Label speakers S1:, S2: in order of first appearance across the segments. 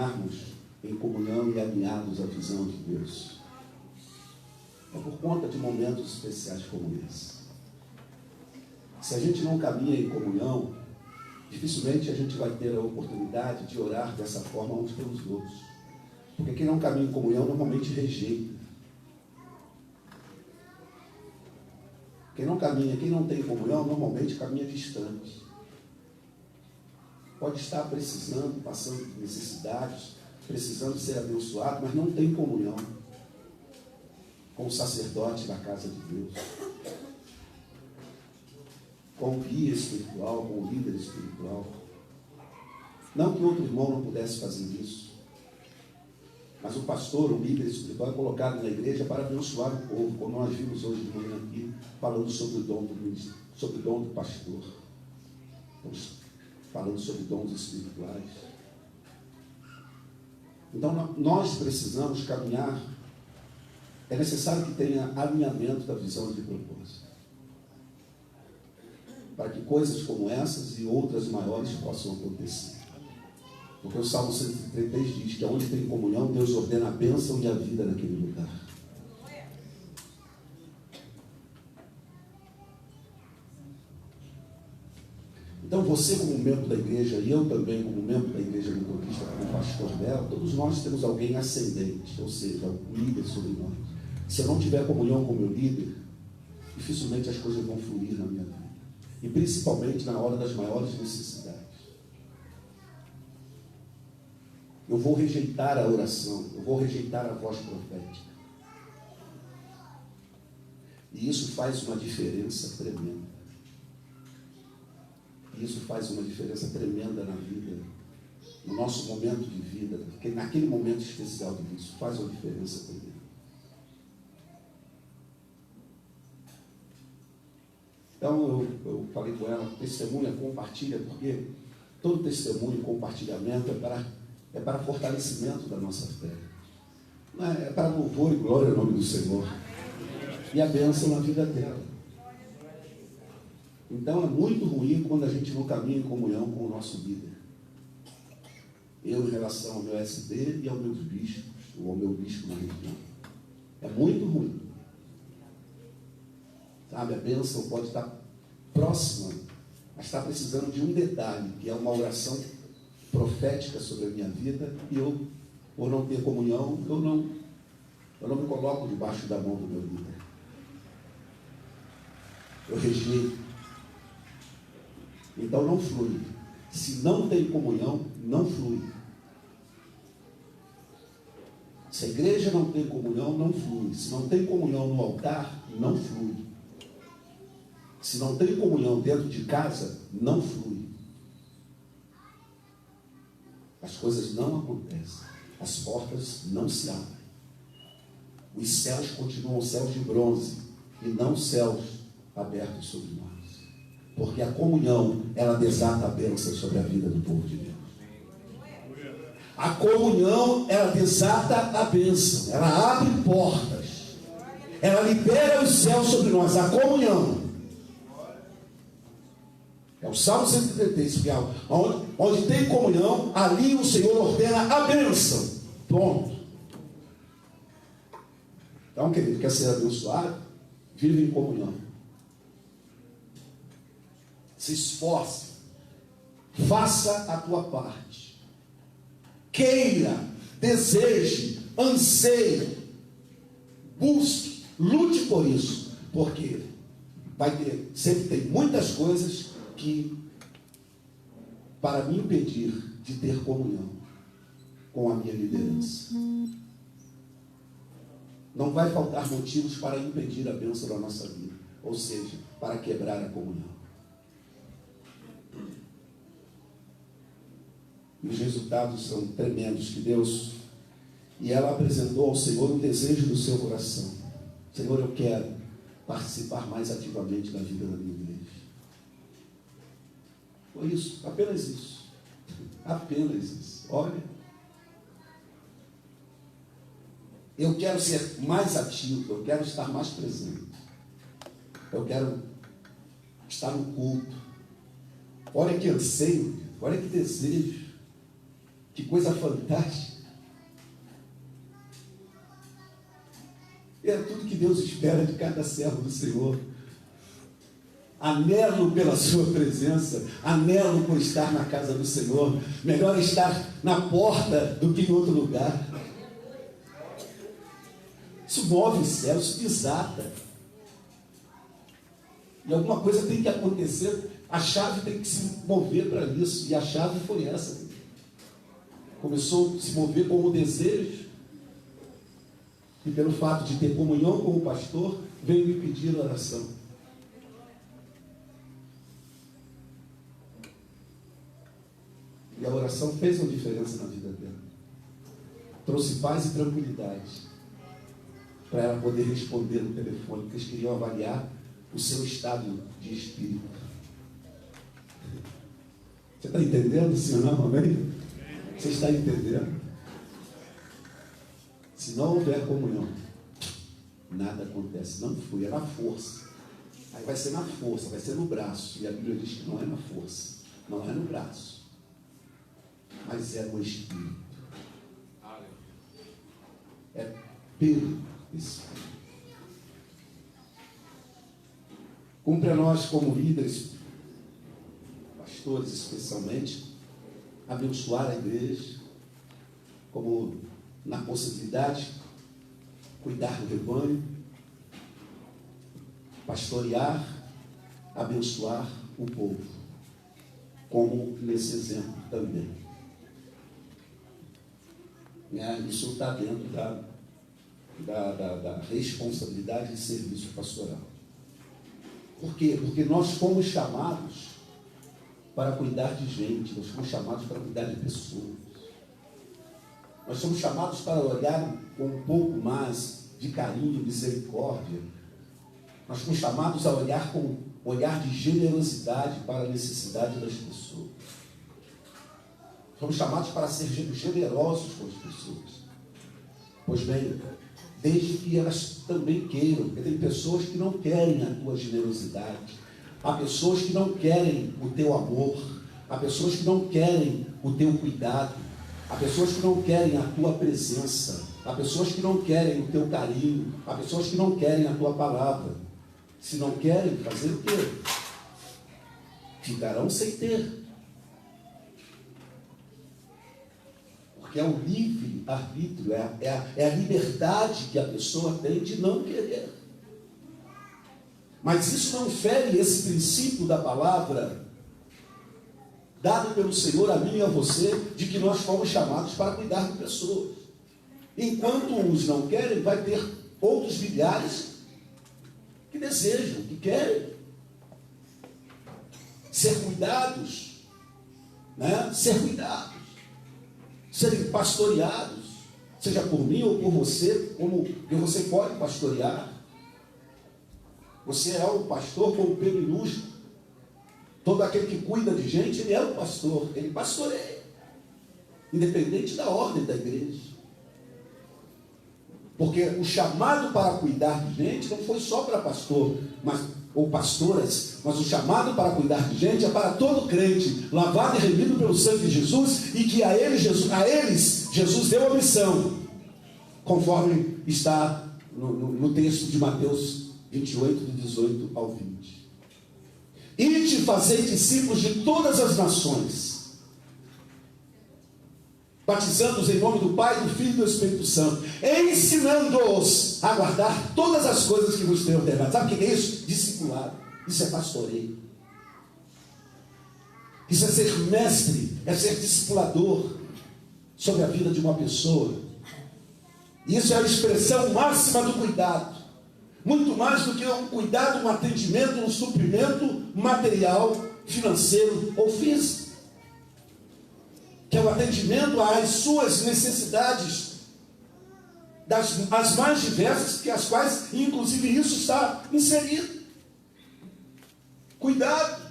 S1: caminharmos em comunhão e alinhados à visão de Deus é por conta de momentos especiais como esse. Se a gente não caminha em comunhão, dificilmente a gente vai ter a oportunidade de orar dessa forma uns pelos outros. Porque quem não caminha em comunhão normalmente rejeita. Quem não caminha, quem não tem comunhão, normalmente caminha distante. Pode estar precisando, passando por necessidades, precisando ser abençoado, mas não tem comunhão com o sacerdote da casa de Deus, com o guia espiritual, com o líder espiritual. Não que outro irmão não pudesse fazer isso, mas o pastor, o líder espiritual, é colocado na igreja para abençoar o povo, como nós vimos hoje de manhã aqui, falando sobre o dom do ministro, sobre o dom do pastor. Estamos falando sobre dons espirituais. Então, nós precisamos caminhar. É necessário que tenha alinhamento da visão e de propósito, para que coisas como essas e outras maiores possam acontecer. Porque o Salmo 133 diz que onde tem comunhão, Deus ordena a bênção e a vida naquele lugar. Então você, como membro da igreja, e eu também, como membro da igreja metodista, como pastor dela, todos nós temos alguém ascendente, ou seja, um líder sobre nós. Se eu não tiver comunhão com o meu líder, dificilmente as coisas vão fluir na minha vida. E principalmente na hora das maiores necessidades. Eu vou rejeitar a oração, eu vou rejeitar a voz profética. E isso faz uma diferença tremenda. Isso faz uma diferença tremenda na vida, no nosso momento de vida, porque naquele momento especial de vida, isso faz uma diferença tremenda. Então eu falei com ela, testemunha, compartilha, porque todo testemunho e compartilhamento é para fortalecimento da nossa fé. Não é para louvor e glória ao nome do Senhor. E a bênção na vida dela. Então é muito ruim quando a gente não caminha em comunhão com o nosso líder. Eu em relação ao meu SD e aos meus bispos, ou ao meu bispo na região. É muito ruim. Sabe, a bênção pode estar próxima, mas está precisando de um detalhe, que é uma oração profética sobre a minha vida, e eu, por não ter comunhão, eu não me coloco debaixo da mão do meu líder. Eu rejeito. Então não flui. Se não tem comunhão, não flui. Se a igreja não tem comunhão, não flui. Se não tem comunhão no altar, não flui. Se não tem comunhão dentro de casa, não flui. As coisas não acontecem. As portas não se abrem. Os céus continuam céus de bronze e não céus abertos sobre nós. Porque a comunhão, ela desata a bênção sobre a vida do povo de Deus. A comunhão, ela desata a bênção. Ela abre portas. Ela libera os céus sobre nós. A comunhão. É o Salmo 133, que onde tem comunhão, ali o Senhor ordena a bênção. Pronto. Então, querido, quer ser abençoado? Vive em comunhão. Se esforce. Faça a tua parte. Queira, deseje, anseie, busque, lute por isso. Porque sempre tem muitas coisas que para me impedir de ter comunhão com a minha liderança. Não vai faltar motivos para impedir a bênção da nossa vida, ou seja, para quebrar a comunhão. E os resultados são tremendos que Deus... E ela apresentou ao Senhor um desejo do seu coração. Senhor, eu quero participar mais ativamente da vida da minha igreja. Foi isso, apenas isso. Apenas isso. Olha, eu quero ser mais ativo, eu quero estar mais presente. Eu quero estar no culto. Olha que anseio, olha que desejo. Que coisa fantástica. É tudo que Deus espera de cada servo do Senhor. Anelo pela sua presença, anelo por estar na casa do Senhor. Melhor estar na porta do que em outro lugar. Isso move o céu, isso desata. E alguma coisa tem que acontecer, a chave tem que se mover para isso, e a chave foi essa. Começou a se mover com o desejo, e pelo fato de ter comunhão com o pastor, veio me pedir oração. E a oração fez uma diferença na vida dela. Trouxe paz e tranquilidade para ela poder responder no telefone, porque eles queriam avaliar o seu estado de espírito. Você está entendendo, sim ou não? Amém? Você está entendendo? Se não houver comunhão, nada acontece. Não flui, é na força. Aí vai ser na força, vai ser no braço. E a Bíblia diz que não é na força, não é no braço, mas é no Espírito. É pelo Espírito. Cumpre a nós como líderes, pastores especialmente, abençoar a igreja, como na possibilidade, cuidar do rebanho, pastorear, abençoar o povo, como nesse exemplo também. Isso está dentro da responsabilidade de serviço pastoral. Por quê? Porque nós fomos chamados para cuidar de gente, nós fomos chamados para cuidar de pessoas. Nós somos chamados para olhar com um pouco mais de carinho e misericórdia. Nós fomos chamados a olhar com um olhar de generosidade para a necessidade das pessoas. Somos chamados para ser generosos com as pessoas. Pois bem, desde que elas também queiram, porque tem pessoas que não querem a tua generosidade, há pessoas que não querem o teu amor, há pessoas que não querem o teu cuidado, há pessoas que não querem a tua presença, há pessoas que não querem o teu carinho, há pessoas que não querem a tua palavra. Se não querem, fazer o quê? Ficarão sem ter. Porque é o livre-arbítrio, é a liberdade que a pessoa tem de não querer. Mas isso não fere esse princípio da palavra dado pelo Senhor a mim e a você, de que nós fomos chamados para cuidar de pessoas. Enquanto uns não querem, vai ter outros milhares que desejam, que querem ser cuidados, ser cuidados, serem pastoreados, seja por mim ou por você, como que você pode pastorear. Você é um pastor com o P minúsculo. Todo aquele que cuida de gente, ele é um pastor, ele pastoreia, independente da ordem da igreja. Porque o chamado para cuidar de gente não foi só para pastor, ou pastoras, mas o chamado para cuidar de gente é para todo crente, lavado e remido pelo sangue de Jesus, e que a eles Jesus deu a missão, conforme está no texto de Mateus 28, de 18 ao 20. Ide fazer discípulos de todas as nações, batizando-os em nome do Pai, do Filho e do Espírito Santo, ensinando-os a guardar todas as coisas que vos tenho ordenado. Sabe o que é isso? Discipulado. Isso é pastoreio. Isso é ser mestre, é ser discipulador sobre a vida de uma pessoa. Isso é a expressão máxima do cuidado. Muito mais do que um cuidado, um atendimento, um suprimento material, financeiro ou físico. Que é o atendimento às suas necessidades, as mais diversas, que as quais, inclusive, isso está inserido. Cuidado.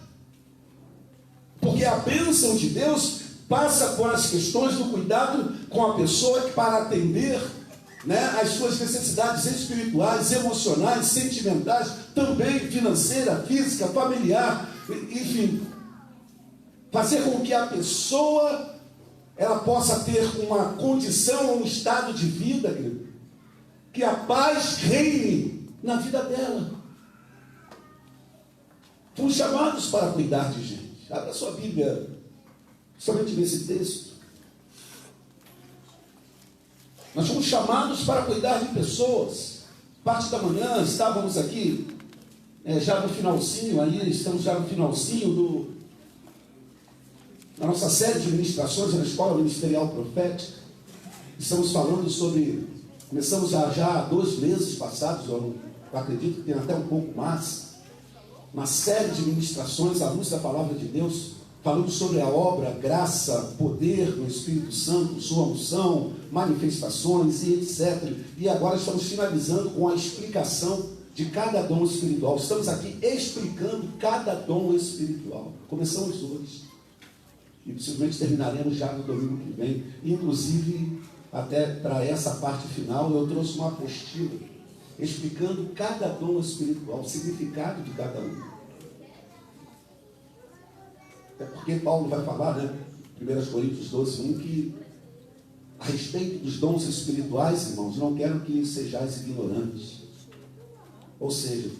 S1: Porque a bênção de Deus passa por as questões do cuidado com a pessoa, que para atender as suas necessidades espirituais, emocionais, sentimentais, também financeira, física, familiar, enfim, fazer com que a pessoa ela possa ter uma condição, um estado de vida, querido, que a paz reine na vida dela. Fomos chamados para cuidar de gente. Abra sua Bíblia, somente nesse texto. Nós fomos chamados para cuidar de pessoas. Parte da manhã estávamos aqui, já no finalzinho, aí estamos já no finalzinho da nossa série de ministrações na Escola Ministerial Profética. Estamos falando sobre, começamos já há 2 meses passados, eu acredito que tem até um pouco mais, uma série de ministrações à luz da Palavra de Deus, falando sobre a obra, graça, poder do Espírito Santo, sua unção, manifestações e etc. E agora estamos finalizando com a explicação de cada dom espiritual. Estamos aqui explicando cada dom espiritual. Começamos hoje. E possivelmente terminaremos já no domingo que vem. Inclusive, até para essa parte final, eu trouxe uma apostila explicando cada dom espiritual, o significado de cada um. É porque Paulo vai falar, 1 Coríntios 12, 1, que a respeito dos dons espirituais, irmãos, não quero que sejais ignorantes. Ou seja,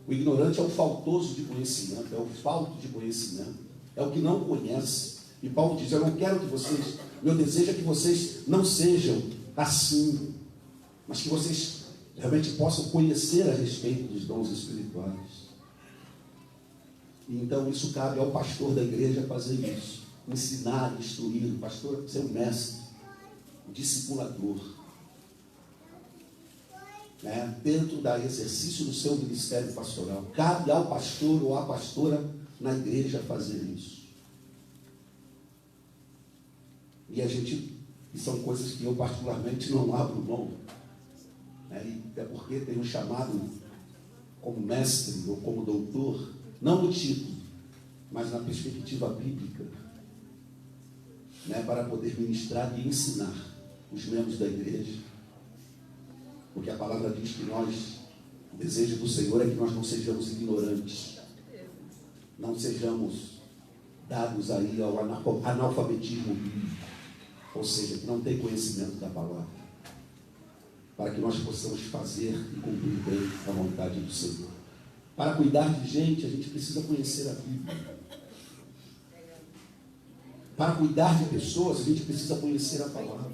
S1: o ignorante é o faltoso de conhecimento, é o falto de conhecimento, é o que não conhece. E Paulo diz, eu não quero que vocês, meu desejo é que vocês não sejam assim, mas que vocês realmente possam conhecer a respeito dos dons espirituais. E então isso cabe ao pastor da igreja fazer isso, ensinar, instruir, o pastor ser um mestre, um discipulador, dentro do exercício do seu ministério pastoral. Cabe ao pastor ou à pastora na igreja fazer isso. E são coisas que eu particularmente não abro mão, até porque tenho chamado como mestre ou como doutor, não no título, mas na perspectiva bíblica, para poder ministrar e ensinar os membros da igreja, porque a palavra diz que o desejo do Senhor é que nós não sejamos ignorantes, não sejamos dados aí ao analfabetismo bíblico, ou seja, que não tem conhecimento da palavra, para que nós possamos fazer e cumprir bem a vontade do Senhor. Para cuidar de gente, a gente precisa conhecer a Bíblia. Para cuidar de pessoas, a gente precisa conhecer a palavra.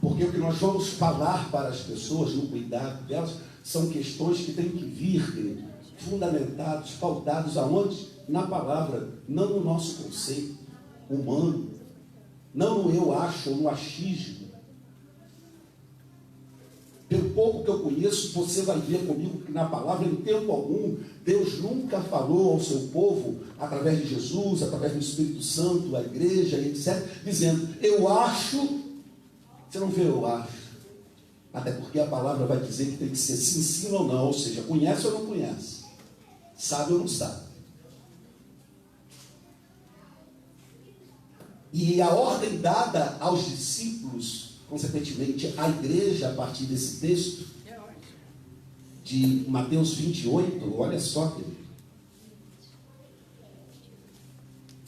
S1: Porque o que nós vamos falar para as pessoas, no cuidado delas, são questões que têm que vir, querido, fundamentados, pautados aonde? Na palavra, não no nosso conceito humano, não no eu acho ou no achismo. Pelo pouco que eu conheço, você vai ver comigo que na palavra, em tempo algum, Deus nunca falou ao seu povo, através de Jesus, através do Espírito Santo, a igreja, etc., dizendo, eu acho. Você não vê eu acho. Até porque a palavra vai dizer que tem que ser sim, sim ou não, ou seja, conhece ou não conhece, sabe ou não sabe. E a ordem dada aos discípulos, consequentemente, a igreja, a partir desse texto de Mateus 28, olha só, querido.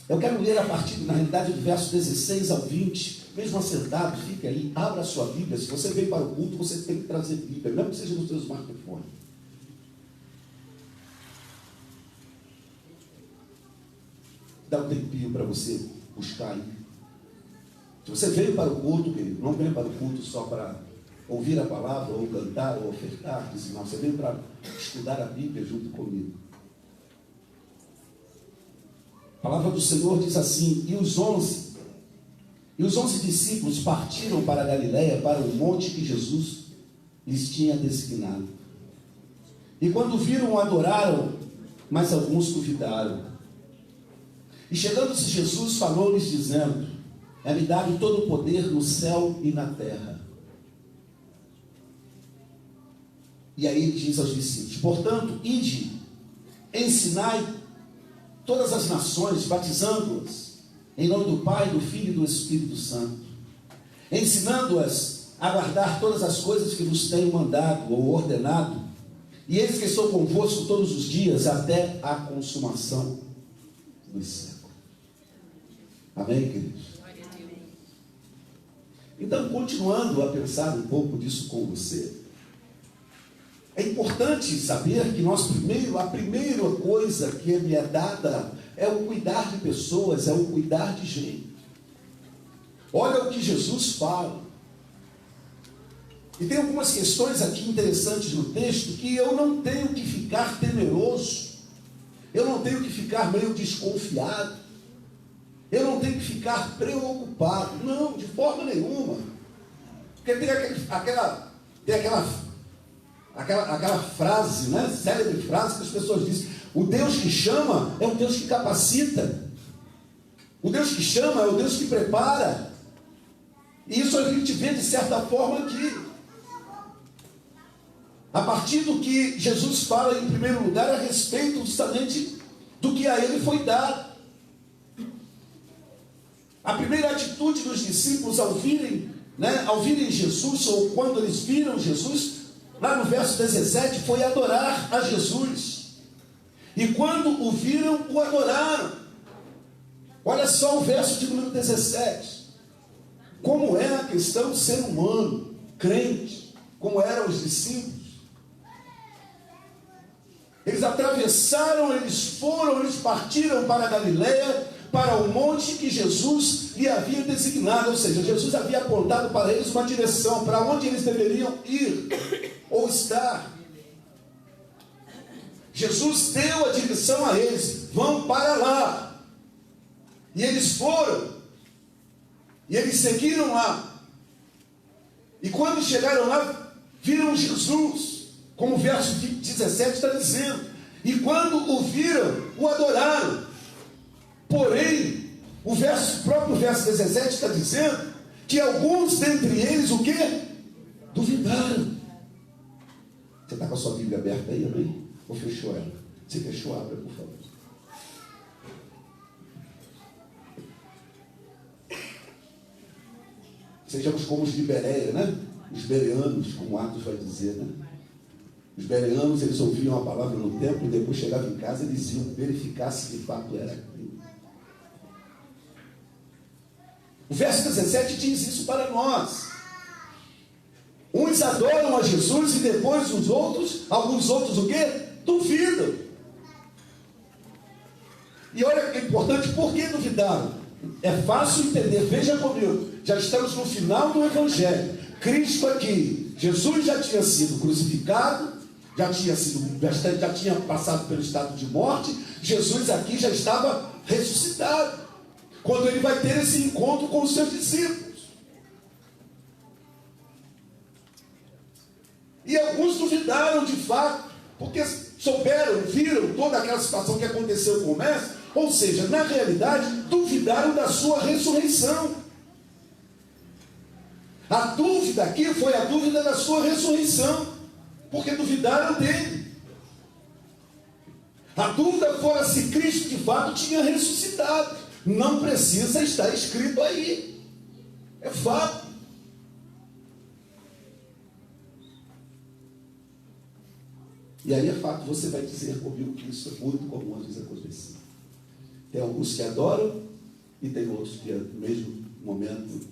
S1: Eu quero ler a partir, na realidade, do verso 16 ao 20, mesmo assentado, fica aí, abra a sua Bíblia. Se você veio para o culto, você tem que trazer Bíblia, mesmo que seja no seu smartphone. Dá um tempinho para você buscar aí. Se você veio para o culto, querido, não veio para o culto só para ouvir a palavra, ou cantar, ou ofertar, não, você veio para estudar a Bíblia junto comigo. A palavra do Senhor diz assim, e os 11 discípulos partiram para a Galiléia, para o monte que Jesus lhes tinha designado. E quando viram, o adoraram, mas alguns duvidaram. E chegando-se Jesus, falou-lhes dizendo, é-me dado todo o poder no céu e na terra. E aí ele diz aos discípulos, portanto, ide, ensinai todas as nações, batizando-as em nome do Pai, do Filho e do Espírito Santo, ensinando-as a guardar todas as coisas que vos tenho mandado ou ordenado, e eis que estou convosco todos os dias até a consumação dos séculos. Amém, queridos? Então, continuando a pensar um pouco disso com você, é importante saber que a primeira coisa que me é dada é o cuidar de pessoas, é o cuidar de gente. Olha o que Jesus fala. E tem algumas questões aqui interessantes no texto que eu não tenho que ficar temeroso, eu não tenho que ficar meio desconfiado, eu não tenho que ficar preocupado, não, de forma nenhuma. Porque tem aquela frase, né, célebre frase que as pessoas dizem: o Deus que chama é o Deus que capacita, o Deus que chama é o Deus que prepara. E isso a gente vê de certa forma aqui. A partir do que Jesus fala em primeiro lugar a respeito justamente do que a ele foi dado. A primeira atitude dos discípulos ao virem Jesus, ou quando eles viram Jesus, lá no verso 17, foi adorar a Jesus. E quando o viram, o adoraram. Olha só o verso de número 17. Como é a questão do ser humano, crente, como eram os discípulos. Eles atravessaram, eles partiram para a Galileia, para o monte que Jesus lhe havia designado, ou seja, Jesus havia apontado para eles uma direção, para onde eles deveriam ir ou estar. Jesus deu a direção a eles: vão para lá. E eles foram, e eles seguiram lá. E quando chegaram lá, viram Jesus, como o verso 17 está dizendo. E quando o viram, o adoraram. Porém, o próprio verso 17 está dizendo que alguns dentre eles, o quê? Duvidaram. Você está com a sua Bíblia aberta aí, amém? Ou fechou ela? Se fechou, abra, por favor. Sejamos como os de Bereia, né? Os bereanos, como Atos vai dizer, né? Os bereanos, eles ouviam a palavra no templo e depois chegavam em casa e eles iam verificar se de fato era aquilo. O verso 17 diz isso para nós. Uns adoram a Jesus e depois alguns outros o quê? Duvidam. E olha que é importante, por que duvidaram? É fácil entender, veja comigo, já estamos no final do Evangelho. Cristo aqui, Jesus já tinha sido crucificado, já tinha passado pelo estado de morte. Jesus aqui já estava ressuscitado, quando ele vai ter esse encontro com os seus discípulos. E alguns duvidaram de fato, porque viram toda aquela situação que aconteceu com o mestre, ou seja, na realidade, duvidaram da sua ressurreição. A dúvida aqui foi a dúvida da sua ressurreição, porque duvidaram dele. A dúvida fora se Cristo de fato tinha ressuscitado. Não precisa estar escrito aí. É fato. E aí é fato, você vai dizer comigo que isso é muito comum às vezes acontecer. Tem alguns que adoram e tem outros que no mesmo momento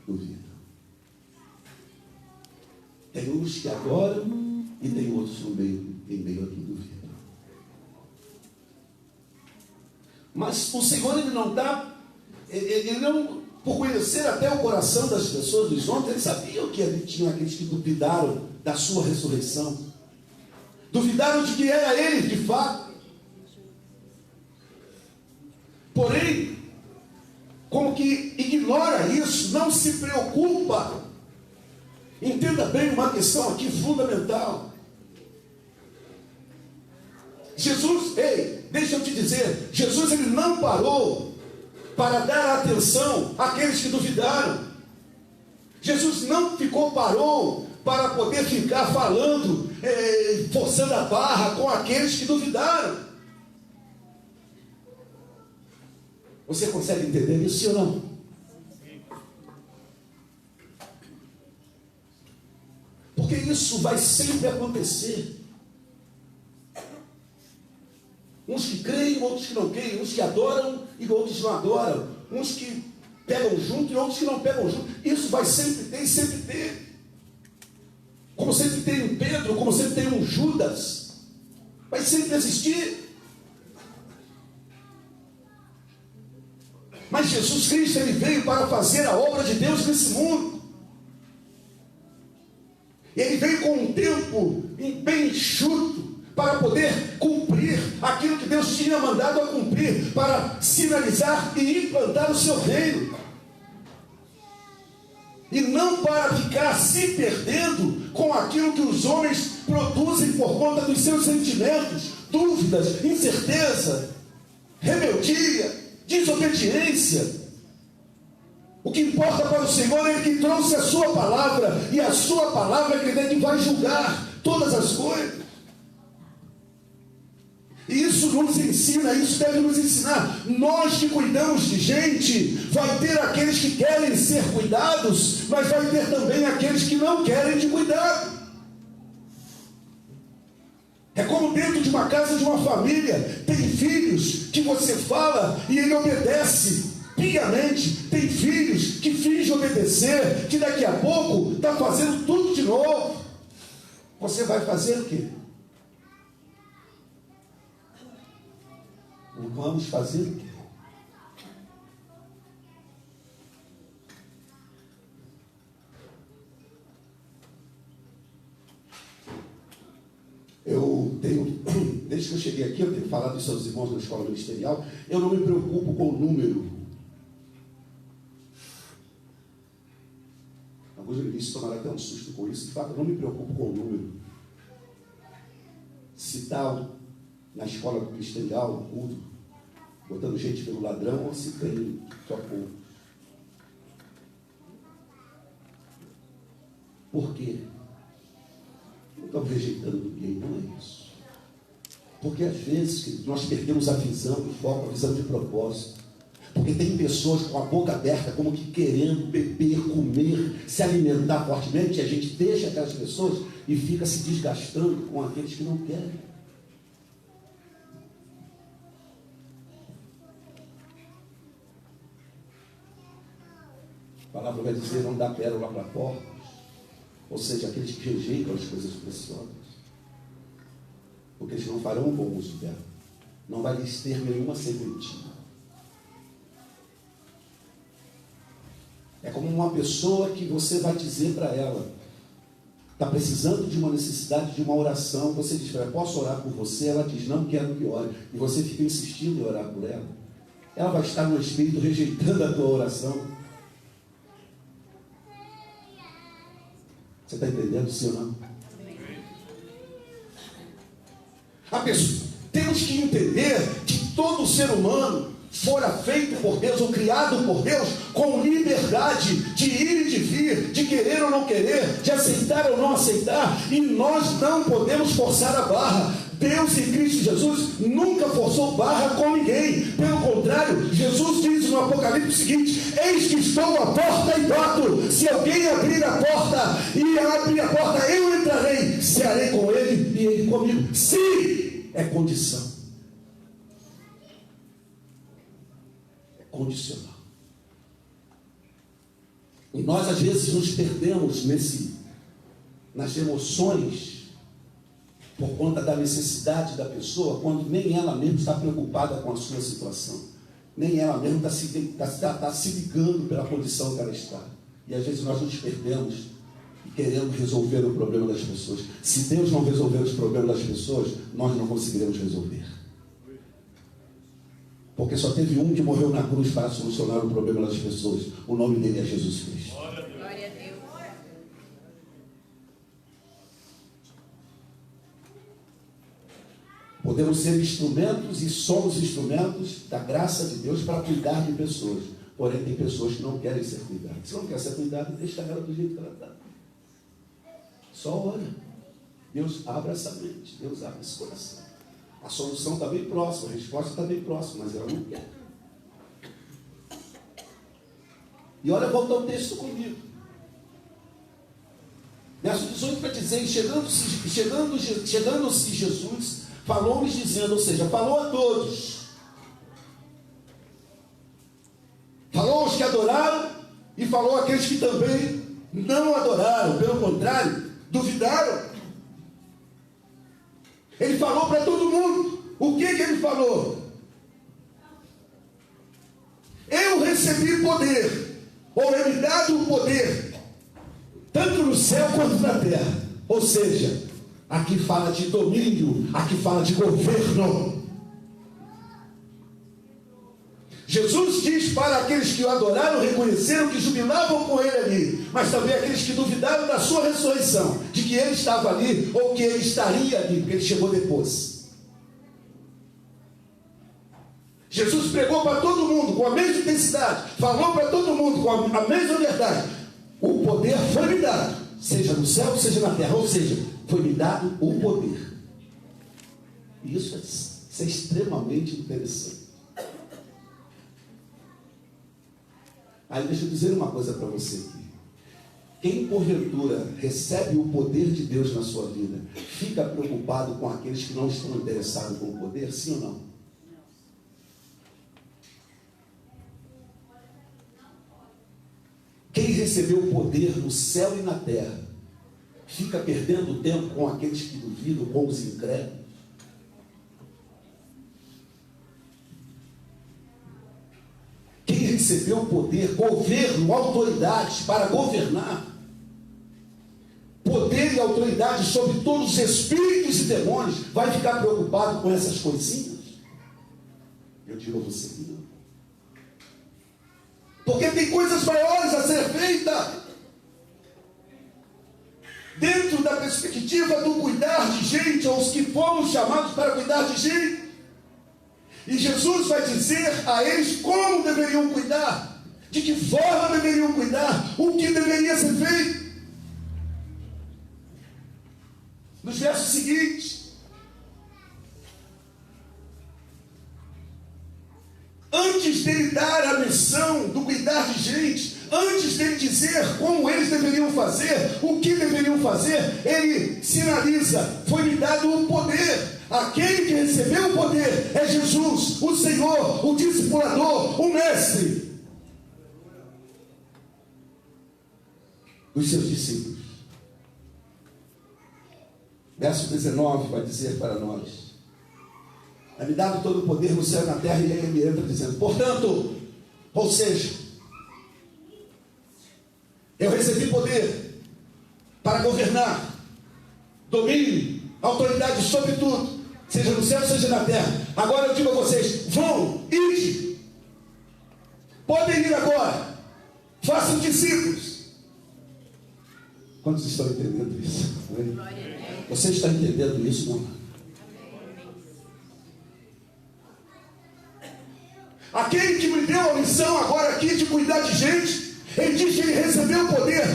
S1: duvidam. Tem uns que adoram e tem outros em meio a que duvidam. Mas o Senhor, ele não por conhecer até o coração das pessoas dos homens, ele sabia que ali tinham aqueles que duvidaram da sua ressurreição. Duvidaram de que era ele de fato. Porém, como que ignora isso, não se preocupa. Entenda bem uma questão aqui fundamental. Jesus, deixa eu te dizer, Jesus ele não parou para dar atenção àqueles que duvidaram. Jesus não parou para poder ficar falando, forçando a barra com aqueles que duvidaram. Você consegue entender isso, sim ou não? Porque isso vai sempre acontecer. Uns que creem, outros que não creem, uns que adoram e outros não adoram. uns que pegam junto e outros que não pegam junto. Isso vai sempre ter e sempre ter. Como sempre tem um Pedro, como sempre tem um Judas. Vai sempre existir. Mas Jesus Cristo, Ele veio para fazer a obra de Deus nesse mundo. Ele veio com um tempo bem enxuto para poder cumprir aquilo que Deus tinha mandado a cumprir, para sinalizar e implantar o seu reino. E não para ficar se perdendo com aquilo que os homens produzem por conta dos seus sentimentos, dúvidas, incerteza, rebeldia, desobediência. O que importa para o Senhor é Ele que trouxe a sua palavra, e a sua palavra é que vai julgar todas as coisas. E isso nos ensina, isso deve nos ensinar. Nós que cuidamos de gente, vai ter aqueles que querem ser cuidados, mas vai ter também aqueles que não querem de cuidado. É como dentro de uma casa, de uma família, tem filhos que você fala e ele obedece piamente. Tem filhos que fingem obedecer, que daqui a pouco está fazendo tudo de novo. Você vai fazer o quê? Vamos fazer o quê? Desde que eu cheguei aqui, eu tenho falado isso aos irmãos da escola ministerial, eu não me preocupo com o número. Alguns ministros tomaram até um susto com isso. De fato, eu não me preocupo com o número. Se está na escola ministerial, no culto, botando gente pelo ladrão, ou se tem só pouco. Por quê? Não estão rejeitando ninguém, não é isso. Porque às vezes nós perdemos a visão do foco, a visão de propósito. Porque tem pessoas com a boca aberta, como que querendo beber, comer, se alimentar fortemente, e a gente deixa aquelas pessoas e fica se desgastando com aqueles que não querem. A palavra vai dizer, não dá pérola para porcos, ou seja, aqueles que rejeitam as coisas preciosas, porque eles não farão um bom uso dela, não vai lhes ter nenhuma sementinha. É como uma pessoa que você vai dizer para ela, está precisando de uma necessidade, de uma oração, você diz para ela, posso orar por você? Ela diz, não quero que ore, e você fica insistindo em orar por ela. Ela vai estar no Espírito rejeitando a tua oração. Você está entendendo, sim ou não? Temos que entender que todo ser humano fora feito por Deus, ou criado por Deus, com liberdade de ir e de vir, de querer ou não querer, de aceitar ou não aceitar, e nós não podemos forçar a barra. Deus em Cristo Jesus nunca forçou barra com ninguém. Pelo contrário, Jesus diz no Apocalipse o seguinte: eis que estou à porta e bato. Se alguém abrir a porta eu entrarei, cearei com ele e ele comigo. Sim, é condição. É condicional. E nós às vezes nos perdemos nas emoções, por conta da necessidade da pessoa, quando nem ela mesma está preocupada com a sua situação. Nem ela mesma está se ligando pela condição que ela está. E às vezes nós nos perdemos e queremos resolver o problema das pessoas. Se Deus não resolver os problemas das pessoas, nós não conseguiremos resolver. Porque só teve um que morreu na cruz para solucionar o problema das pessoas. O nome dele é Jesus Cristo.
S2: Glória a Deus.
S1: Podemos ser instrumentos e somos instrumentos da graça de Deus para cuidar de pessoas. Porém, tem pessoas que não querem ser cuidadas. Se não quer ser cuidada, deixa ela do jeito que ela está. Só ora. Deus abre essa mente, Deus abre esse coração. A solução está bem próxima, a resposta está bem próxima, mas ela não quer. E olha, volta ao texto comigo. Verso 18 vai dizer, chegando-se Jesus, falou-lhes dizendo, ou seja, falou a todos. adoraram e falou àqueles que também não adoraram, pelo contrário, duvidaram. Ele falou para todo mundo. O que ele falou? Eu recebi poder, ou é me dado o poder, tanto no céu quanto na terra. Ou seja, aqui fala de domínio, aqui fala de governo. Jesus diz para aqueles que o adoraram, reconheceram que jubilavam com ele ali, mas também aqueles que duvidaram da sua ressurreição, de que ele estava ali ou que ele estaria ali, porque ele chegou depois. Jesus pregou para todo mundo com a mesma intensidade, falou para todo mundo com a mesma verdade. O poder foi me dado, seja no céu, seja na terra, ou seja, foi me dado o poder. E isso é extremamente interessante. Aí deixa eu dizer uma coisa para você aqui. Quem porventura recebe o poder de Deus na sua vida, fica preocupado com aqueles que não estão interessados com o poder, sim ou não? Quem recebeu o poder no céu e na terra, fica perdendo tempo com aqueles que duvidam, com os incrédulos. Quem recebeu o poder, governo, autoridade para governar, poder e autoridade sobre todos os espíritos e demônios, vai ficar preocupado com essas coisinhas? Eu digo a você que não. Porque tem coisas maiores a ser feitas. Dentro da perspectiva do cuidar de gente, ou os que fomos chamados para cuidar de gente. E Jesus vai dizer a eles como deveriam cuidar, de que forma deveriam cuidar, o que deveria ser feito. Nos versos seguintes, antes dele dar a missão do cuidar de gente, antes dele dizer como eles deveriam fazer, o que deveriam fazer, ele sinaliza: foi-me dado o poder. Aquele que recebeu o poder é Jesus, o Senhor, o discipulador, o mestre dos seus discípulos. Verso 19 vai dizer para nós: é-me dado todo o poder no céu e na terra, e aí ele entra dizendo, portanto, ou seja, eu recebi poder para governar, domínio, autoridade sobre tudo, seja no céu, seja na terra. Agora eu digo a vocês: vão, ide, podem ir agora, façam discípulos. Quantos estão entendendo isso? Você está entendendo isso, não? Aquele que me deu a missão agora aqui de cuidar de gente, ele diz que ele recebeu o poder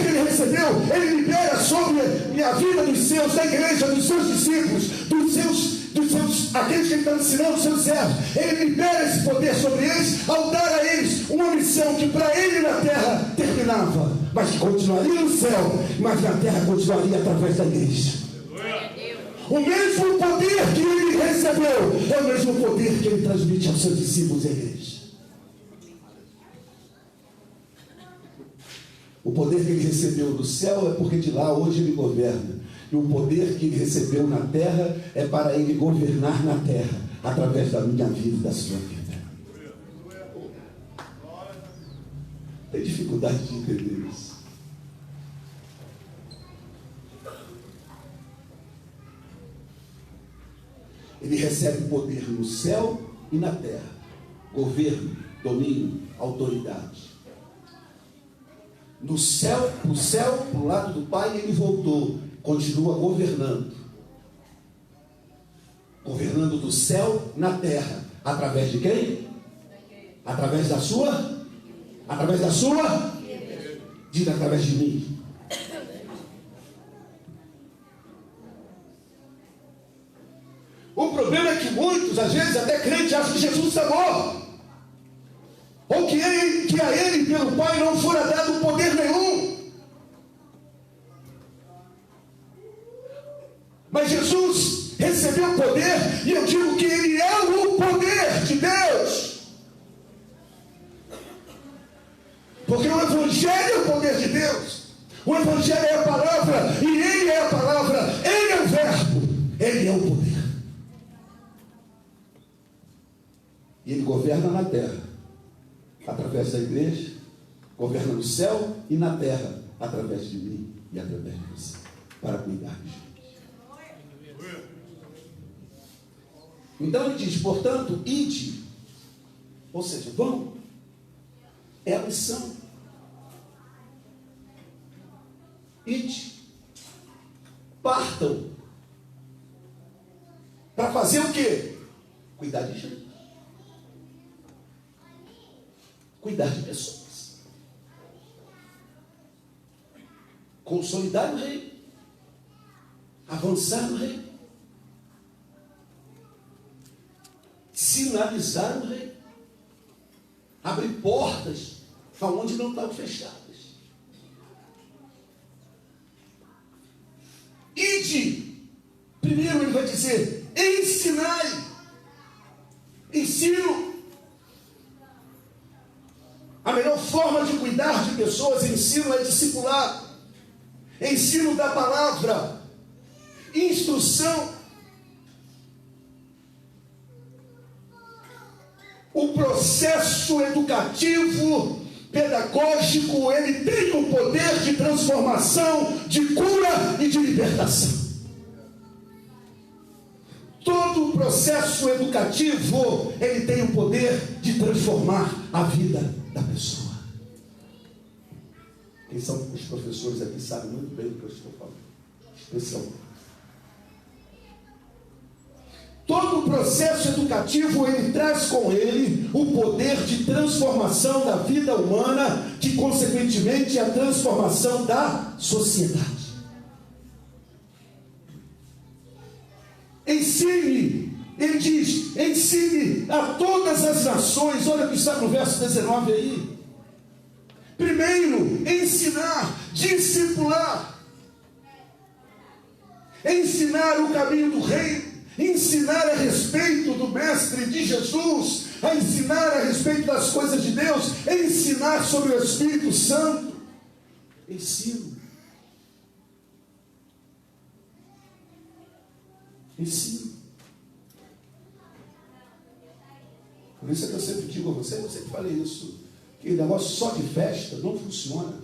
S1: que ele recebeu, ele libera sobre a vida dos seus, da igreja, dos seus discípulos, dos seus, aqueles que ele está ensinando, os seus servos. Ele libera esse poder sobre eles, ao dar a eles uma missão que para ele na terra terminava, mas que continuaria no céu, mas na terra continuaria através da igreja. O mesmo poder que ele recebeu é o mesmo poder que ele transmite aos seus discípulos e à igreja. O poder que ele recebeu do céu é porque de lá hoje ele governa. E o poder que ele recebeu na terra é para ele governar na terra, através da minha vida e da sua vida. Tem dificuldade de entender isso. Ele recebe poder no céu e na terra. Governo, domínio, autoridade. No céu, para o lado do Pai, ele voltou. Continua governando. Governando do céu na terra. Através de quem? Através da sua? Através da sua? Diga: através de mim. O problema é que muitos, às vezes, até crentes, acham que Jesus está morto. Ou que a ele, pelo Pai, não fora dado poder nenhum. Mas Jesus recebeu poder, e eu digo que ele é o poder de Deus. Porque o Evangelho é o poder de Deus. O Evangelho é a palavra, e Ele é a palavra, Ele é o verbo, Ele é o poder. E Ele governa na terra, através da igreja, governa no céu e na terra, através de mim e através de você, para cuidar de gente. Então Ele diz, portanto, ide, ou seja, vão, é a missão. Ide, partam, para fazer o quê? Cuidar de gente, cuidar de pessoas, consolidar o reino, avançar no reino, sinalizar o reino, abrir portas aonde não estão fechadas. Ide, primeiro ele vai dizer, ensinai, ensino. A melhor forma de cuidar de pessoas, ensino é discipular, ensino da palavra, instrução. O processo educativo, pedagógico, ele tem o poder de transformação, de cura e de libertação. Todo o processo educativo, ele tem o poder de transformar a vida da pessoa. Quem são os professores aqui sabem muito bem do que eu estou falando, especialmente. Todo o processo educativo, ele traz com ele o poder de transformação da vida humana, que consequentemente é a transformação da sociedade. Ensine, ele diz, ensine a todas as nações. Olha o que está no verso 19 aí. Primeiro, ensinar, discipular, ensinar o caminho do reino, ensinar a respeito do Mestre de Jesus, a ensinar a respeito das coisas de Deus, ensinar sobre o Espírito Santo. Ensino. Ensino. Por isso é que eu sempre digo a você, eu sempre falei isso, que o negócio só de festa não funciona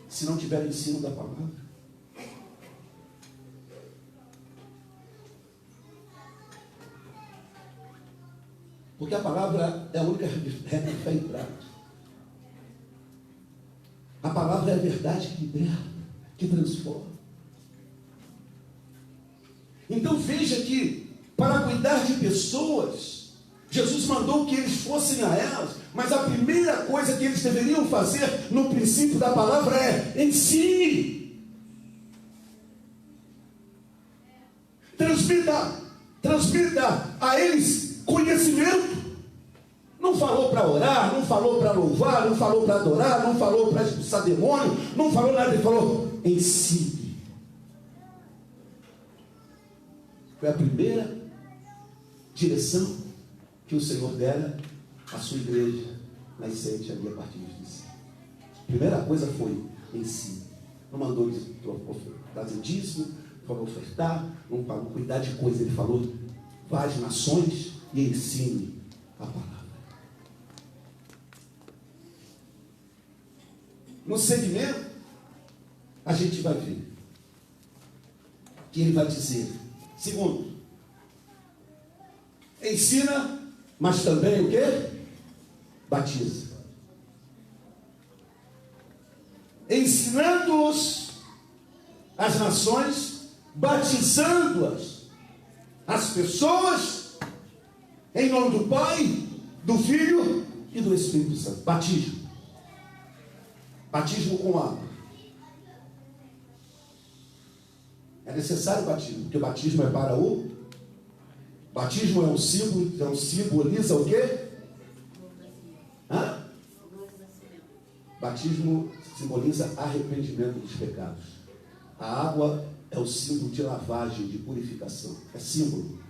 S1: se não tiver ensino da palavra. Porque a palavra é a única regra de fé e prática. A palavra é a verdade que liberta, que transforma. Então veja que, para cuidar de pessoas, Jesus mandou que eles fossem a elas, mas a primeira coisa que eles deveriam fazer no princípio da palavra é ensine. Transmita a eles conhecimento. Não falou para orar, não falou para louvar, não falou para adorar, não falou para expulsar demônio, não falou nada, ele falou ensine. Foi a primeira direção que o Senhor dera à sua igreja nascente ali a partir dos discípulos. A primeira coisa foi ensine. Não mandou fazer dízimo, falou ofertar, não falou cuidar de coisa, ele falou vá às nações e ensine a palavra. No segmento, a gente vai ver que ele vai dizer, segundo, ensina, mas também o quê? Batiza. Ensinando-os as nações, batizando-as, as pessoas, em nome do Pai, do Filho e do Espírito Santo. Batismo. Batismo com água. É necessário batismo, porque o batismo é para o... Batismo é um símbolo, simboliza o quê? Hã? Batismo simboliza arrependimento dos pecados. A água é o símbolo de lavagem, de purificação. É símbolo.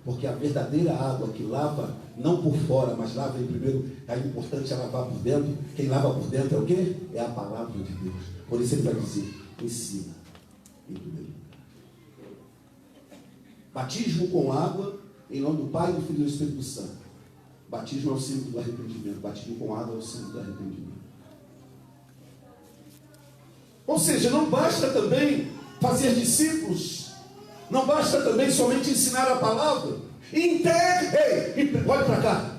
S1: Porque a verdadeira água que lava, não por fora, mas lava em primeiro, é importante é lavar por dentro. Quem lava por dentro é o quê? É a palavra de Deus. Por isso ele vai dizer, ensina em primeiro lugar. Batismo com água, em nome do Pai, do Filho e do Espírito Santo. Batismo é o símbolo do arrependimento. Batismo com água é o símbolo do arrependimento. Ou seja, não basta também fazer discípulos. Não basta também somente ensinar a palavra. Integre. Ei, olha para cá.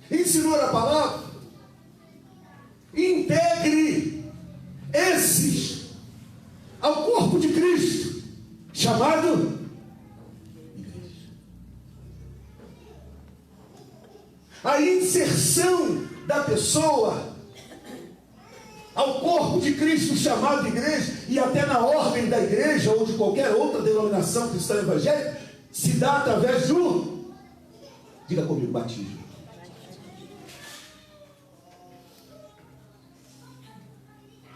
S1: Ensinou a palavra. Integre esses ao corpo de Cristo, chamado igreja. A inserção da pessoa ao corpo de Cristo chamado igreja, e até na ordem da igreja, ou de qualquer outra denominação cristã evangélica, se dá através do, diga comigo, batismo.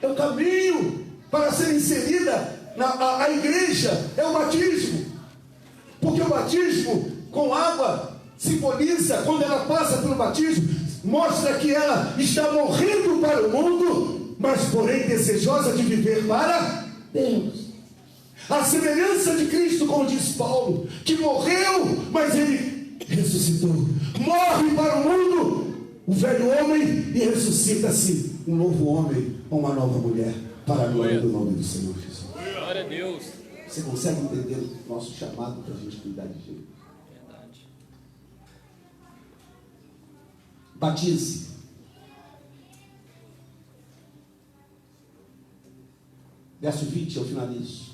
S1: É o caminho para ser inserida a igreja, é o batismo. Porque o batismo com água simboliza, quando ela passa pelo batismo, mostra que ela está morrendo para o mundo, mas porém desejosa de viver para Deus. A semelhança de Cristo, como diz Paulo, que morreu, mas ele ressuscitou. Morre para o mundo o velho homem e ressuscita-se um novo homem ou uma nova mulher, para a glória do nome do Senhor Jesus.
S2: Glória a Deus.
S1: Você consegue entender o nosso chamado para a gente cuidar de gente?
S2: Verdade.
S1: Batize. Verso 20, eu finalizo.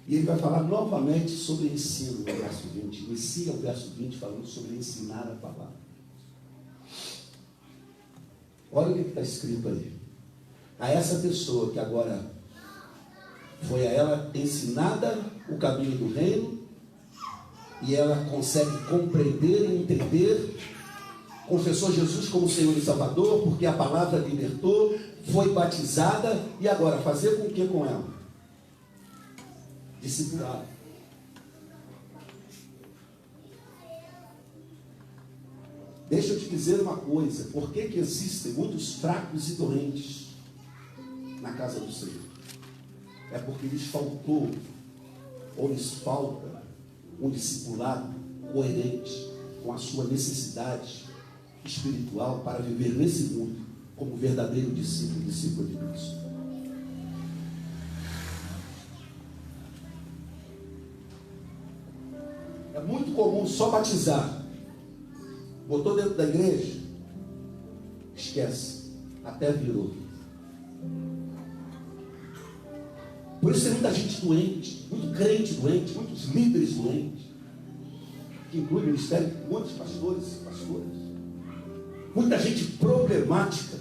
S1: E ele vai falar novamente sobre ensino no verso 20. Inicia o verso 20 falando sobre ensinar a palavra. Olha o que está escrito aí. A essa pessoa que agora foi a ela ensinada o caminho do reino, e ela consegue compreender e entender, confessou Jesus como Senhor e Salvador, porque a palavra libertou, foi batizada, e agora fazer com o que com ela? Discipulado. Deixa eu te dizer uma coisa, por que existem muitos fracos e doentes na casa do Senhor? É porque lhes faltou, ou lhes falta, um discipulado coerente com a sua necessidade espiritual para viver nesse mundo como verdadeiro discípulo de Cristo. É muito comum só batizar. Botou dentro da igreja, esquece, até virou. Por isso tem muita gente doente, muito crente doente, muitos líderes doentes, que inclui o ministério de muitos pastores e pastoras. Muita gente problemática.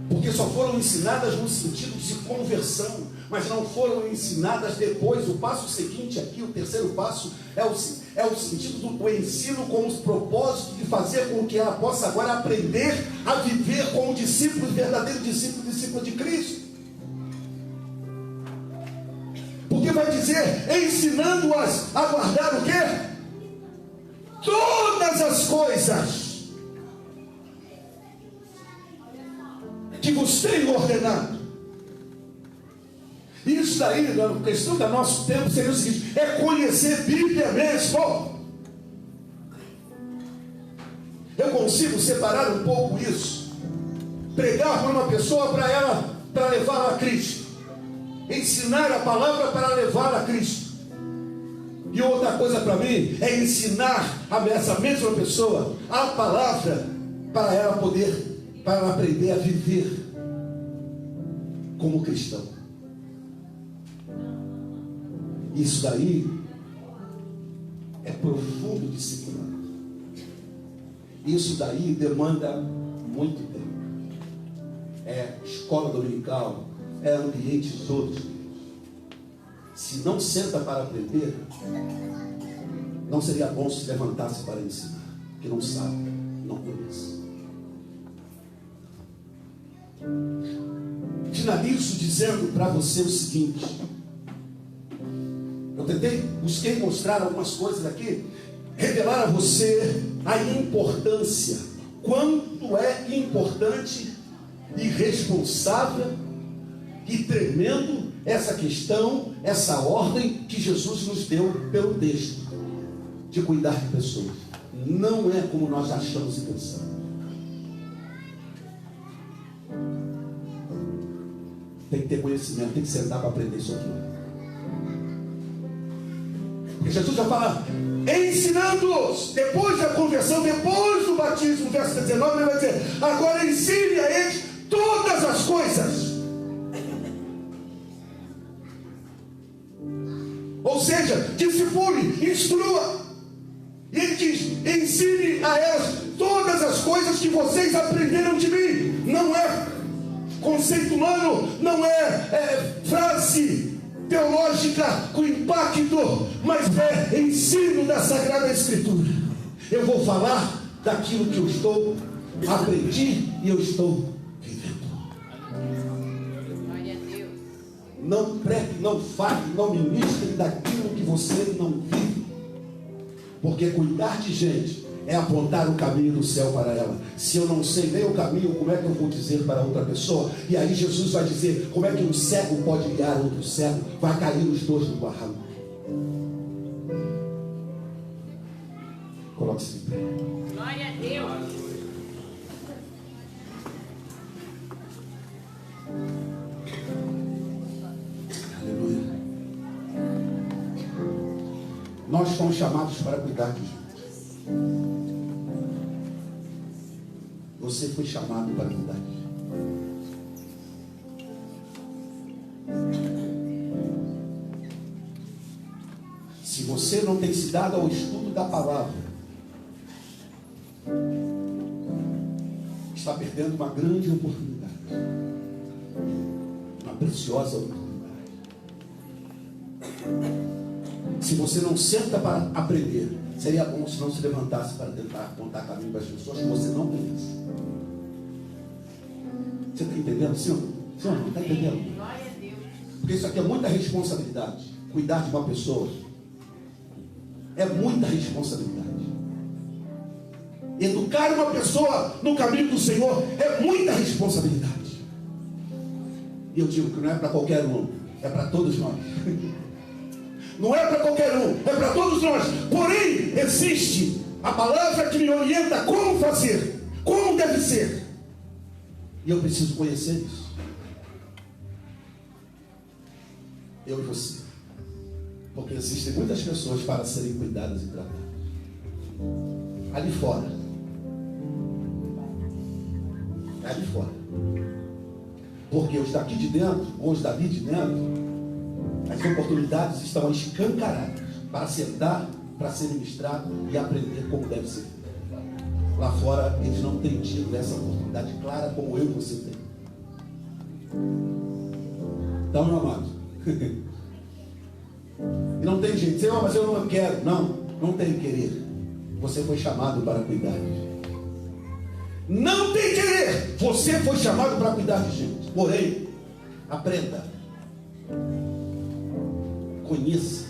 S1: Porque só foram ensinadas no sentido de conversão, mas não foram ensinadas depois. O passo seguinte aqui, o terceiro passo, é o sentido do ensino com o propósito de fazer com que ela possa agora aprender a viver como discípulo, verdadeiro discípulo de Cristo. Porque vai dizer, ensinando-as a guardar o quê? Todas as coisas que vos tenho ordenado. Isso daí, na questão do nosso tempo, seria o seguinte: é conhecer Bíblia mesmo. Eu consigo separar um pouco isso. Pregar para uma pessoa para levá-la a Cristo. Ensinar a palavra para levá-la a Cristo. E outra coisa para mim é ensinar a essa mesma pessoa a palavra para ela aprender a viver como cristão. Isso daí é profundo discipulado. Isso daí demanda muito tempo. É escola dominical, é ambientes todos. Se não senta para aprender, não seria bom se levantasse para ensinar. que não sabe, não conhece. Finalizo dizendo para você o seguinte. Eu busquei mostrar algumas coisas aqui, revelar a você a importância, quanto é importante e responsável e tremendo essa questão, essa ordem que Jesus nos deu pelo texto, de cuidar de pessoas. Não é como nós achamos e pensamos. Tem que ter conhecimento, tem que sentar para aprender isso aqui. Porque Jesus já fala, ensinando-os, depois da conversão, depois do batismo, verso 19, ele vai dizer, agora ensine a eles todas as coisas. Ou seja, discipule, instrua. E ele diz, ensine a elas todas as coisas que vocês aprenderam de mim. Não é conceito humano, não é frase teológica com impacto, mas é ensino da Sagrada Escritura. Eu vou falar daquilo que eu aprendi e eu estou vivendo.
S3: Glória a Deus.
S1: Não pregue, não fale, não ministre daquilo que você não vive. Porque cuidar de gente é apontar o caminho do céu para ela. Se eu não sei nem o caminho, como é que eu vou dizer para outra pessoa? E aí Jesus vai dizer, como é que um cego pode guiar outro cego? Vai cair os dois no barranco. Coloque-se de pé.
S3: Glória a Deus.
S1: Aleluia. Nós fomos chamados para cuidar de gente. Você foi chamado para cuidar de gente. Se você não tem se dado ao estudo da palavra, está perdendo uma grande oportunidade, uma preciosa oportunidade. Se você não senta para aprender, seria bom se não se levantasse para tentar apontar caminho para as pessoas que você não conhece. Você está entendendo, senhor? Senhor, não está entendendo?
S3: Glória a Deus.
S1: Porque isso aqui é muita responsabilidade. Cuidar de uma pessoa é muita responsabilidade. Educar uma pessoa no caminho do Senhor é muita responsabilidade. E eu digo que não é para qualquer um, é para todos nós. Não é para qualquer um, é para todos nós. Porém, existe a palavra que me orienta como fazer, como deve ser. E eu preciso conhecer isso. Eu e você. Porque existem muitas pessoas para serem cuidadas e tratadas. Ali fora. Ali fora. Porque os daqui de dentro, ou os dali de dentro, as oportunidades estão escancaradas para sentar, para ser ministrado e aprender como deve ser. Lá fora, eles não têm tido essa oportunidade clara como eu e você tem. Então, meu amado, e não tem jeito, Senhor, mas eu não quero. Não, não tem querer. Você foi chamado para cuidar de gente. Não tem querer. Você foi chamado para cuidar de gente. Porém, aprenda. Conheça.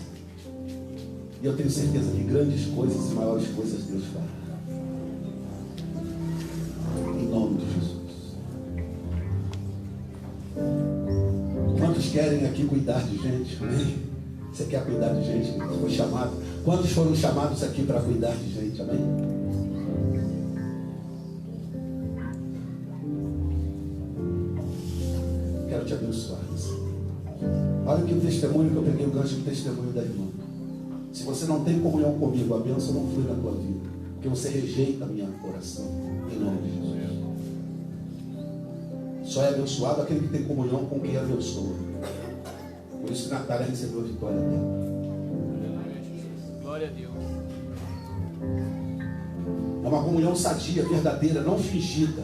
S1: E eu tenho certeza que grandes coisas e maiores coisas Deus fará. Em nome de Jesus. Quantos querem aqui cuidar de gente? Amém? Você quer cuidar de gente? Você foi chamado. Quantos foram chamados aqui para cuidar de gente? Amém? Quero te abençoar. Olha que o testemunho que eu peguei, o gancho do testemunho da irmã. Se você não tem comunhão comigo, a bênção não flui na tua vida. Porque você rejeita a minha oração. Em nome de Jesus. Só é abençoado aquele que tem comunhão com quem abençoa. Por isso que Natália recebeu a vitória dela.
S2: Glória a Deus.
S1: É uma comunhão sadia, verdadeira, não fingida.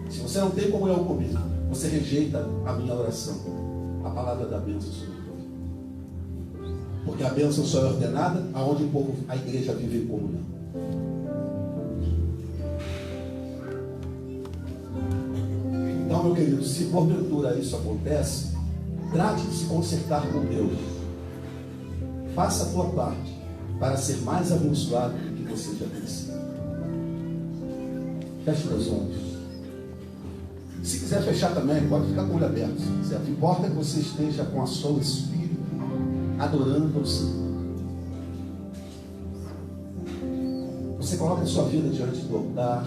S1: Se você não tem comunhão comigo, você rejeita a minha oração, a palavra da bênção sobre a tua vida. Porque a bênção só é ordenada aonde a igreja vive em comunhão. Então, meu querido, se porventura isso acontece, trate de se consertar com Deus. Faça a tua parte para ser mais abençoado do que você já tem sido. Feche meus olhos. Se quiser fechar também, pode ficar com o olho aberto. Se quiser. O que importa é que você esteja com a sua espírito adorando ao Senhor. Você coloca a sua vida diante do altar,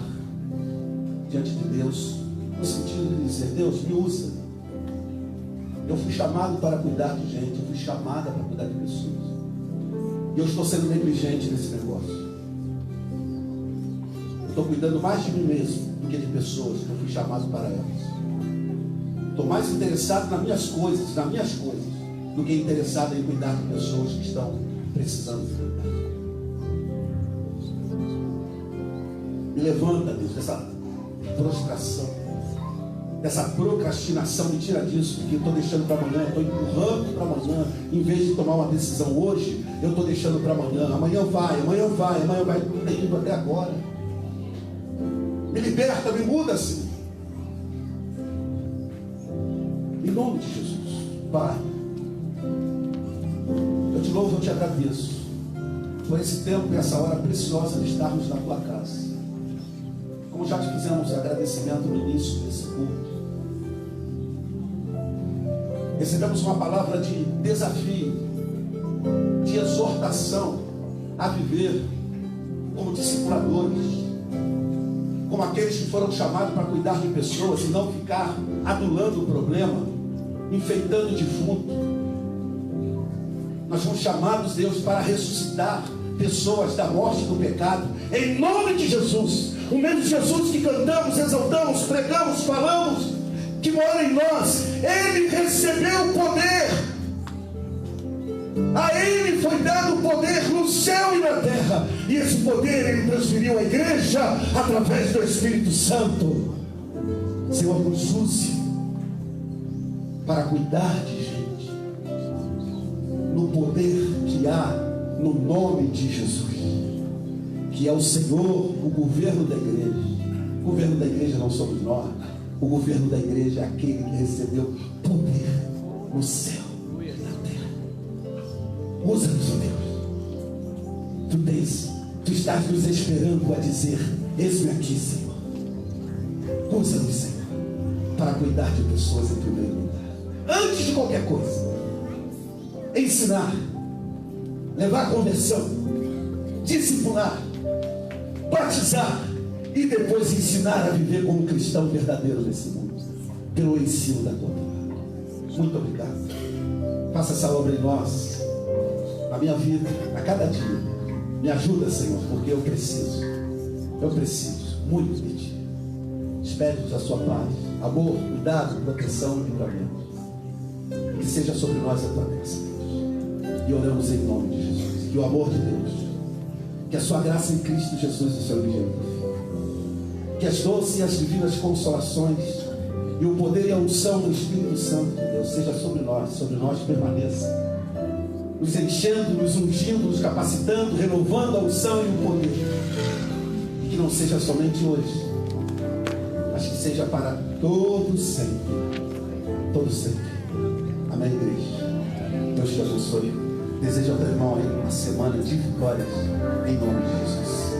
S1: diante de Deus, no sentido de dizer: Deus, me usa. Eu fui chamado para cuidar de gente, eu fui chamada para cuidar de pessoas. E eu estou sendo negligente nesse negócio. Eu estou cuidando mais de mim mesmo do que de pessoas que eu fui chamado para elas. Estou mais interessado nas minhas coisas, do que interessado em cuidar de pessoas que estão precisando de cuidar. Me levanta, Deus, dessa prostração, dessa procrastinação, me tira disso, porque eu estou deixando para amanhã, estou empurrando para amanhã, em vez de tomar uma decisão hoje, eu estou deixando para amanhã. Amanhã vai, não tem ido até agora. Me liberta, me muda, Senhor. Em nome de Jesus, Pai, eu te louvo, eu te agradeço por esse tempo e essa hora preciosa de estarmos na tua casa. Como já te fizemos agradecimento no início desse culto, recebemos uma palavra de desafio, de exortação a viver como discipuladores, como aqueles que foram chamados para cuidar de pessoas e não ficar adulando o problema, enfeitando o defunto. Nós fomos chamados, Deus, para ressuscitar pessoas da morte e do pecado, em nome de Jesus. O mesmo Jesus que cantamos, exaltamos, pregamos, falamos, que mora em nós, Ele recebeu o poder. A Ele foi dado o poder no céu e na terra, e esse poder Ele transferiu à igreja através do Espírito Santo. Senhor, nos use para cuidar de gente, no poder que há no nome de Jesus, que é o Senhor, o governo da igreja. O governo da igreja não somos nós. O governo da igreja é aquele que recebeu poder no céu e na terra. Usa-nos, ó Deus. Tu estás nos esperando a dizer: eis-me aqui, Senhor. Usa-nos, Senhor, para cuidar de pessoas em primeiro lugar. Antes de qualquer coisa, ensinar, levar a conversão, discipular, batizar e depois ensinar a viver como cristão verdadeiro nesse mundo, pelo ensino da tua palavra. Muito obrigado. Faça essa obra em nós, na minha vida, a cada dia. Me ajuda, Senhor, porque eu preciso muito de ti. Espere-nos a sua paz, amor, cuidado, proteção e livramento. Que seja sobre nós a tua bênção, Deus. E oramos em nome de Jesus. Que o amor de Deus, que a sua graça em Cristo Jesus, o seu unigênito Filho, que as doces e as divinas consolações e o poder e a unção do Espírito Santo de Deus seja sobre nós permaneça, nos enchendo, nos ungindo, nos capacitando, renovando a unção e o poder, e que não seja somente hoje, mas que seja para todo sempre. Amém, igreja? Deus te abençoe. Desejo ao teu irmão aí uma semana de vitórias, em nome de Jesus.